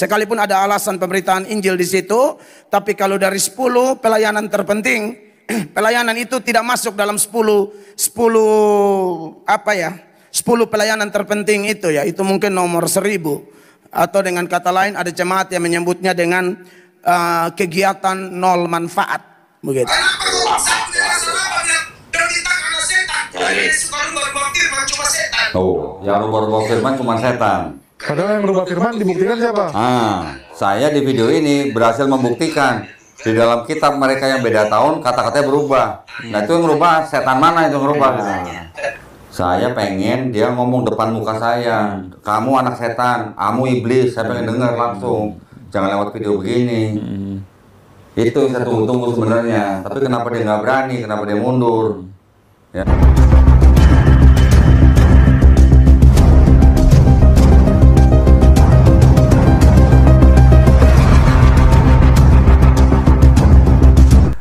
Sekalipun ada alasan pemberitaan Injil di situ, tapi kalau dari 10 pelayanan terpenting, pelayanan itu tidak masuk dalam 10 pelayanan terpenting itu ya. Itu mungkin nomor 1000. Atau dengan kata lain ada jemaat yang menyebutnya dengan kegiatan nol manfaat, begitu. Oh, yang rubah-rubah firman cuma setan. Padahal yang rubah firman dibuktikan siapa? Saya di video ini berhasil membuktikan di dalam kitab mereka yang beda tahun kata-katanya berubah. Nah itu yang berubah, setan mana itu yang berubah? Saya pengen dia ngomong depan muka saya, kamu anak setan, kamu iblis. Saya pengen dengar langsung, jangan lewat video begini. Itu yang saya tunggu-tunggu sebenarnya. Tapi kenapa dia nggak berani? Kenapa dia mundur? Ya.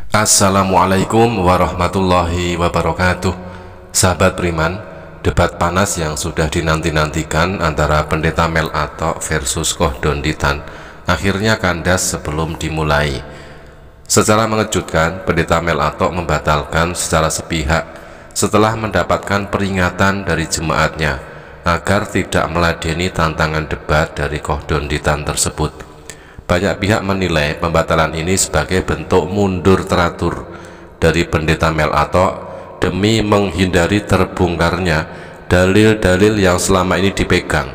Assalamualaikum warahmatullahi wabarakatuh. Sahabat beriman, debat panas yang sudah dinanti-nantikan antara Pendeta Mel Atok versus Kohdon Ditan akhirnya kandas sebelum dimulai. Secara mengejutkan, Pendeta Mel Atok membatalkan secara sepihak setelah mendapatkan peringatan dari jemaatnya agar tidak meladeni tantangan debat dari Kohdon Ditan tersebut. Banyak pihak menilai pembatalan ini sebagai bentuk mundur teratur dari Pendeta Mel Atok demi menghindari terbongkarnya dalil-dalil yang selama ini dipegang.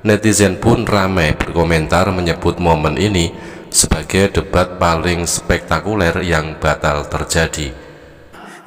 Netizen pun ramai berkomentar menyebut momen ini sebagai debat paling spektakuler yang batal terjadi.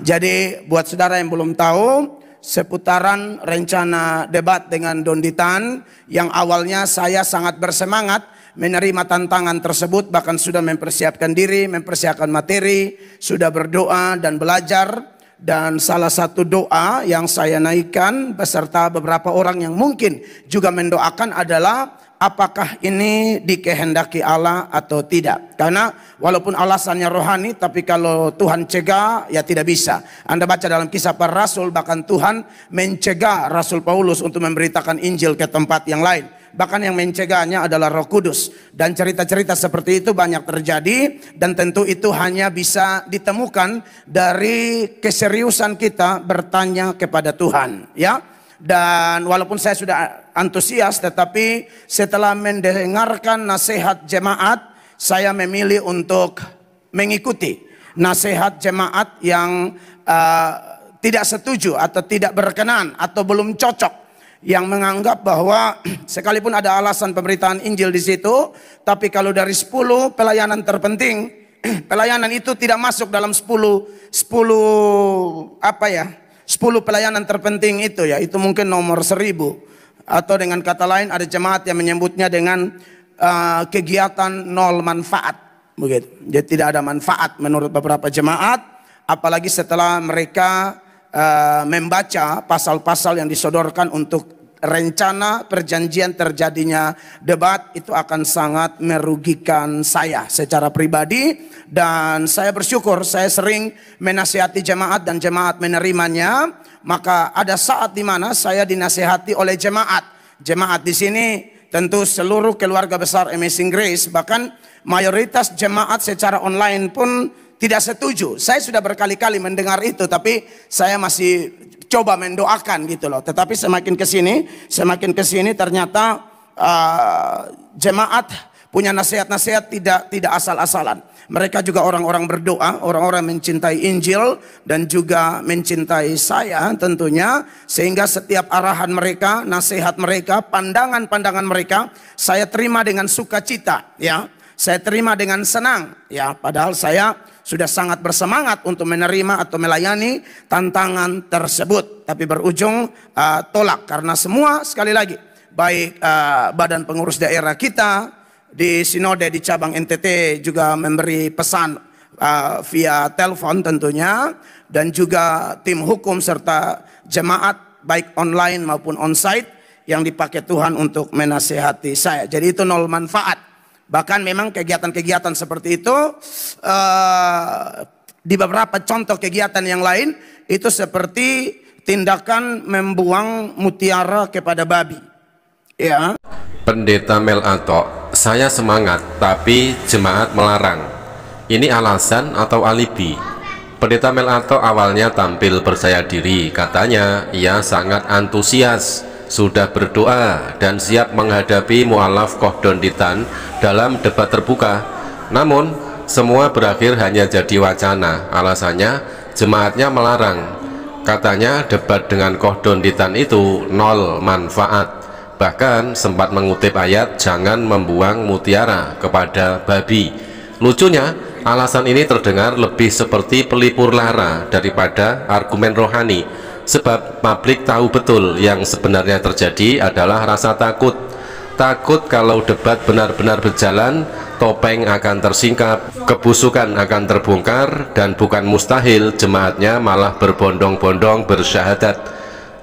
Jadi buat saudara yang belum tahu, seputaran rencana debat dengan Don Ditan yang awalnya saya sangat bersemangat menerima tantangan tersebut, bahkan sudah mempersiapkan diri, mempersiapkan materi, sudah berdoa dan belajar. Dan salah satu doa yang saya naikkan beserta beberapa orang yang mungkin juga mendoakan adalah apakah ini dikehendaki Allah atau tidak. Karena walaupun alasannya rohani, tapi kalau Tuhan cegah ya tidak bisa. Anda baca dalam Kisah Para Rasul, bahkan Tuhan mencegah Rasul Paulus untuk memberitakan Injil ke tempat yang lain. Bahkan yang mencegahnya adalah Roh Kudus. Dan cerita-cerita seperti itu banyak terjadi. Dan tentu itu hanya bisa ditemukan dari keseriusan kita bertanya kepada Tuhan, ya. Dan walaupun saya sudah antusias, tetapi setelah mendengarkan nasihat jemaat, saya memilih untuk mengikuti nasihat jemaat yang tidak setuju atau tidak berkenan atau belum cocok, yang menganggap bahwa sekalipun ada alasan pemberitaan Injil di situ, tapi kalau dari 10 pelayanan terpenting, pelayanan itu tidak masuk dalam 10 pelayanan terpenting itu ya. Itu mungkin nomor 1000. Atau dengan kata lain ada jemaat yang menyebutnya dengan kegiatan nol manfaat, begitu. Jadi tidak ada manfaat menurut beberapa jemaat, apalagi setelah mereka membaca pasal-pasal yang disodorkan untuk rencana perjanjian terjadinya debat. Itu akan sangat merugikan saya secara pribadi, dan saya bersyukur saya sering menasihati jemaat dan jemaat menerimanya. Maka ada saat di mana saya dinasihati oleh jemaat di sini, tentu seluruh keluarga besar Amazing Grace, bahkan mayoritas jemaat secara online pun tidak setuju. Saya sudah berkali-kali mendengar itu, tapi saya masih coba mendoakan gitu loh. Tetapi semakin ke sini ternyata jemaat punya nasihat-nasihat tidak asal-asalan. Mereka juga orang-orang berdoa, orang-orang mencintai Injil dan juga mencintai saya tentunya, sehingga setiap arahan mereka, nasihat mereka, pandangan-pandangan mereka saya terima dengan sukacita, ya. Saya terima dengan senang, ya. Padahal saya sudah sangat bersemangat untuk menerima atau melayani tantangan tersebut, tapi berujung tolak karena semua, sekali lagi, baik badan pengurus daerah kita di sinode di cabang NTT juga memberi pesan via telepon tentunya, dan juga tim hukum serta jemaat baik online maupun onsite yang dipakai Tuhan untuk menasehati saya. Jadi itu nol manfaat. Bahkan memang kegiatan-kegiatan seperti itu di beberapa contoh kegiatan yang lain itu seperti tindakan membuang mutiara kepada babi, ya. Pendeta Mel Atok Saya semangat, tapi jemaat melarang. Ini alasan atau alibi? Pendeta Mel Atok awalnya tampil percaya diri, katanya ia sangat antusias, sudah berdoa dan siap menghadapi mualaf Kohdonditan dalam debat terbuka. Namun semua berakhir hanya jadi wacana. Alasannya jemaatnya melarang. Katanya debat dengan Kohdonditan itu nol manfaat. Bahkan sempat mengutip ayat jangan membuang mutiara kepada babi. Lucunya, alasan ini terdengar lebih seperti pelipur lara daripada argumen rohani, sebab publik tahu betul yang sebenarnya terjadi adalah rasa takut. Takut kalau debat benar-benar berjalan, topeng akan tersingkap, kebusukan akan terbongkar, dan bukan mustahil jemaatnya malah berbondong-bondong bersyahadat.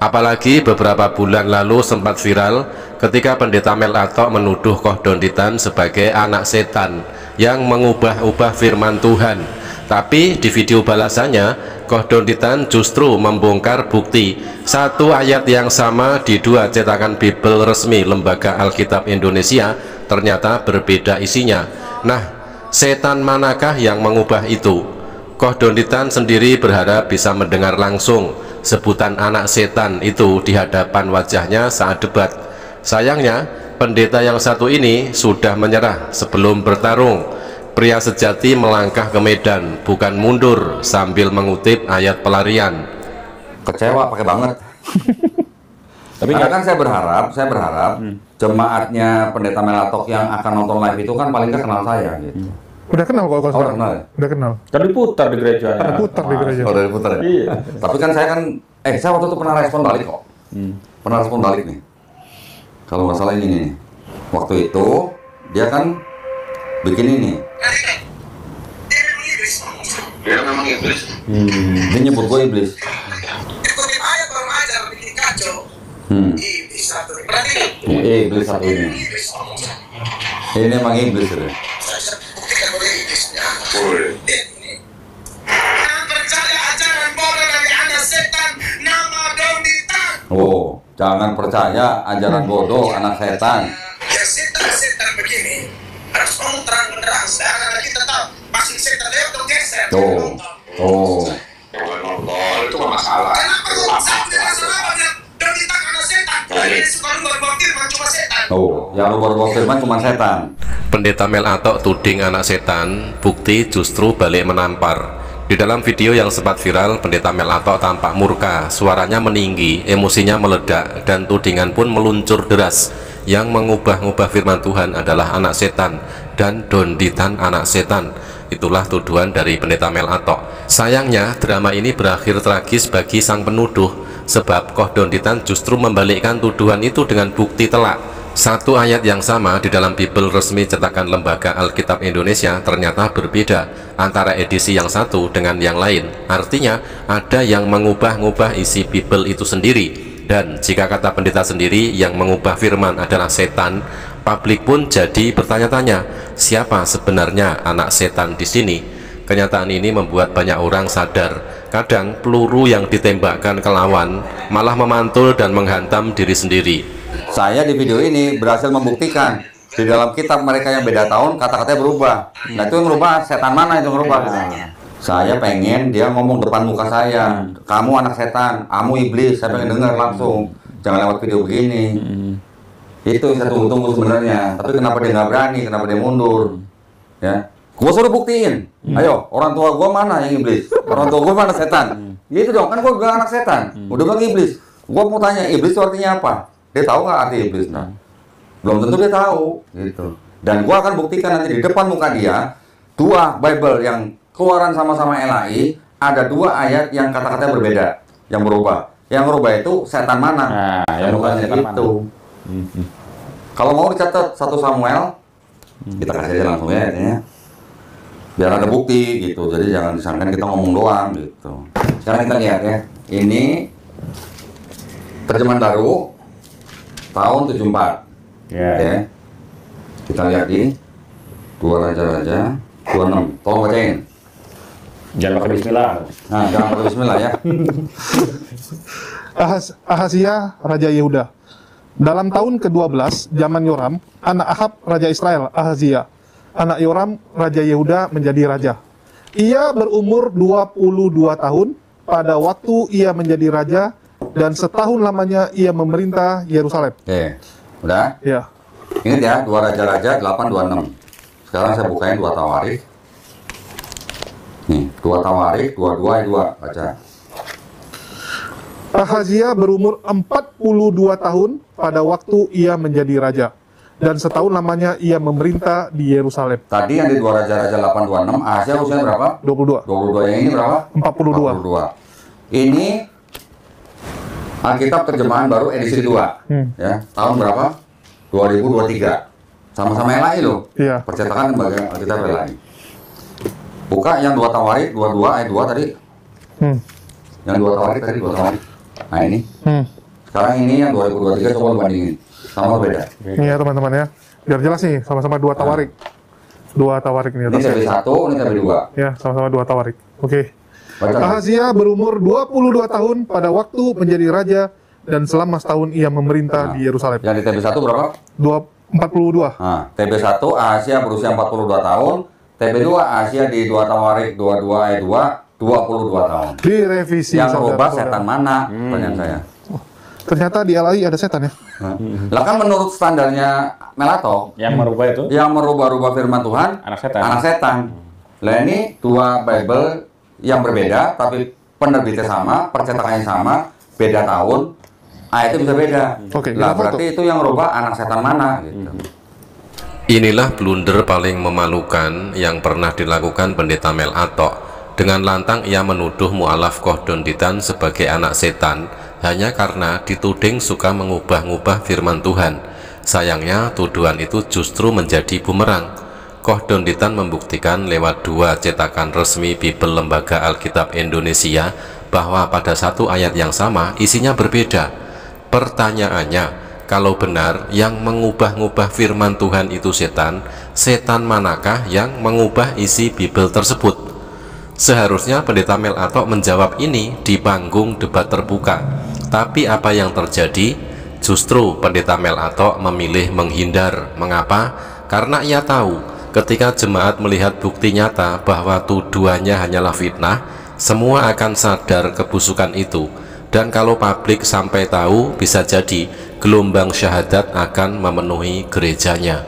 Apalagi beberapa bulan lalu sempat viral ketika pendeta Mel Atok menuduh Kohdonditan sebagai anak setan yang mengubah-ubah firman Tuhan. Tapi di video balasannya, Kohdonditan justru membongkar bukti satu ayat yang sama di dua cetakan Bible resmi Lembaga Alkitab Indonesia ternyata berbeda isinya. Nah, setan manakah yang mengubah itu? Kohdonditan sendiri berharap bisa mendengar langsung sebutan anak setan itu di hadapan wajahnya saat debat. Sayangnya pendeta yang satu ini sudah menyerah sebelum bertarung. Pria sejati melangkah ke medan, bukan mundur sambil mengutip ayat pelarian. Kecewa pakai banget. Tapi kan saya berharap jemaatnya pendeta Mel Atok yang akan nonton live itu kan paling nggak kenal saya gitu. Udah kenal kok Oh, udah kenal ya? Udah kenal. Tadi putar di gereja. Putar di gereja. Oh, udah diputar ya? Iya. Tapi kan saya kan, saya waktu itu pernah respon balik kok. Pernah respon balik nih. Kalau masalah ini nih. Waktu itu, dia kan bikin ini. Dia memang iblis. Dia nyebut gue iblis. Ikutin ayat baru aja bikin kacau. Iblis satu. Berarti Iblis satu ini. Ini emang iblis ya. saya buktikan boleh iblisnya. Ini. Jangan percaya ajaran bodoh dari anak setan nama Donditan. Oh, jangan percaya ajaran bodoh anak setan. Ya setan begini harus ngomong terang benderang. Sekarang kita tahu pasti setan lewat atau geser. Oh. Itu masalah. Kenapa lu satu masalah banyak Donditan anak setan? Ini suka lu baru firman cuma setan. Oh, yang lu baru firman cuma setan. Pendeta Mel Atok tuding anak setan, bukti justru balik menampar. Di dalam video yang sempat viral, pendeta Mel Atok tampak murka, suaranya meninggi, emosinya meledak, dan tudingan pun meluncur deras. Yang mengubah-ubah firman Tuhan adalah anak setan, dan Donditan anak setan. Itulah tuduhan dari pendeta Mel Atok. Sayangnya, drama ini berakhir tragis bagi sang penuduh, sebab Kohdonditan justru membalikkan tuduhan itu dengan bukti telak. Satu ayat yang sama di dalam Bible resmi cetakan Lembaga Alkitab Indonesia ternyata berbeda antara edisi yang satu dengan yang lain. Artinya ada yang mengubah-ubah isi Bible itu sendiri. Dan jika kata pendeta sendiri yang mengubah firman adalah setan, publik pun jadi bertanya-tanya, siapa sebenarnya anak setan di sini? Kenyataan ini membuat banyak orang sadar, kadang peluru yang ditembakkan ke lawan malah memantul dan menghantam diri sendiri. Saya di video ini berhasil membuktikan di dalam kitab mereka yang beda tahun kata-katanya berubah. Nah itu yang berubah, setan mana itu yang berubah? Saya pengen dia ngomong depan muka saya, kamu anak setan, kamu iblis. Saya pengen dengar langsung, jangan lewat video begini. Itu yang saya tunggu-tunggu sebenarnya. Tapi kenapa dia nggak berani, kenapa dia mundur? Ya, gua suruh buktiin. Ayo, orang tua gua mana yang iblis? Orang tua gua mana setan? Gitu dong, kan gua bilang anak setan, udah bilang iblis. Gua mau tanya iblis itu artinya apa? Dia tahu nggak arti iblis? Nah, belum tentu dia tahu, gitu. Dan gua akan buktikan nanti di depan muka dia dua Bible yang keluaran sama-sama LAI, ada dua ayat yang kata-katanya berbeda, yang berubah. Yang berubah itu setan mana? Nah, yang bukan setan itu. Kalau mau dicatat 1 Samuel, kita kasih aja langsung ya, biar ada bukti gitu. Jadi jangan disangka kita ngomong doang gitu. Sekarang kita lihat ya, ini terjemahan baru tahun 74. Ya. Kita lihat di 2 Raja-Raja 26. Tolong bacain. Jangan pakai bismillah. Nah, jangan pakai bismillah ya. Ahasia, Raja Yehuda. Dalam tahun ke-12 zaman Yoram, anak Ahab raja Israel, Ahazia, anak Yoram raja Yehuda menjadi raja. Ia berumur 22 tahun pada waktu ia menjadi raja, dan setahun lamanya ia memerintah Yerusalem. Oke, udah? Ya. Ingat ya, 2 Raja-Raja 826. Sekarang saya bukain 2 Tawarikh. Nih, 2 Tawarikh, 22 ayat 2, baca. Ahazia berumur 42 tahun pada waktu ia menjadi raja, dan setahun lamanya ia memerintah di Yerusalem. Tadi yang di 2 Raja-Raja 826, Ahazia usianya berapa? 22. 22. Yang ini berapa? 42. 42. Ini Alkitab terjemahan baru edisi 2. Ya, tahun berapa? 2023. Sama-sama LAI loh. Iya. Percetakan lembaga Alkitab LAI. Buka yang 2 Tawarikh 22 ayat 2 tadi. Yang 2 Tawarikh tadi 2 Tawarikh. Nah ini. Sekarang ini yang 2023 coba bandingin. Sama beda. Ini ya teman-teman ya, biar jelas nih, sama-sama 2 Tawarikh. 2 Tawarikh nih Ini atasnya. TB1, ini TB2. Ya, sama-sama 2 Tawarikh. Oke. Baca. Ahazia berumur 22 tahun pada waktu menjadi raja, dan selama setahun ia memerintah di Yerusalem. Yang di TB1 berapa? 42. Nah, TB1 Ahazia berusia 42 tahun, TB2 Ahazia di 2 Tawarikh 22 ayat 2, 22 tahun. Direvisi. Yang rubah saudara-saudara. setan mana? Pertanyaan saya. Ternyata di LAI ada setan ya. Lah kan menurut standarnya Melato, Yang merubah itu yang merubah-rubah firman Tuhan anak setan. anak setan. Lah ini 2 Bible yang berbeda tapi penerbitnya sama, percetakannya sama, beda tahun. Ayatnya bisa beda. Oke, Lah kita foto. berarti itu yang rubah anak setan mana gitu. Inilah blunder paling memalukan yang pernah dilakukan Pendeta Mel Atok. Dengan lantang ia menuduh mu'alaf Kohdonditan sebagai anak setan hanya karena dituding suka mengubah-ubah firman Tuhan. Sayangnya tuduhan itu justru menjadi bumerang. Kohdonditan membuktikan lewat 2 cetakan resmi Bibel Lembaga Alkitab Indonesia bahwa pada satu ayat yang sama isinya berbeda. Pertanyaannya, kalau benar yang mengubah-ubah firman Tuhan itu setan, setan manakah yang mengubah isi Bibel tersebut? Seharusnya Pendeta Mel Atok menjawab ini di panggung debat terbuka. Tapi apa yang terjadi? Justru Pendeta Mel Atok memilih menghindar. Mengapa? Karena ia tahu ketika jemaat melihat bukti nyata bahwa tuduhannya hanyalah fitnah, semua akan sadar kebusukan itu. Dan kalau publik sampai tahu, bisa jadi gelombang syahadat akan memenuhi gerejanya.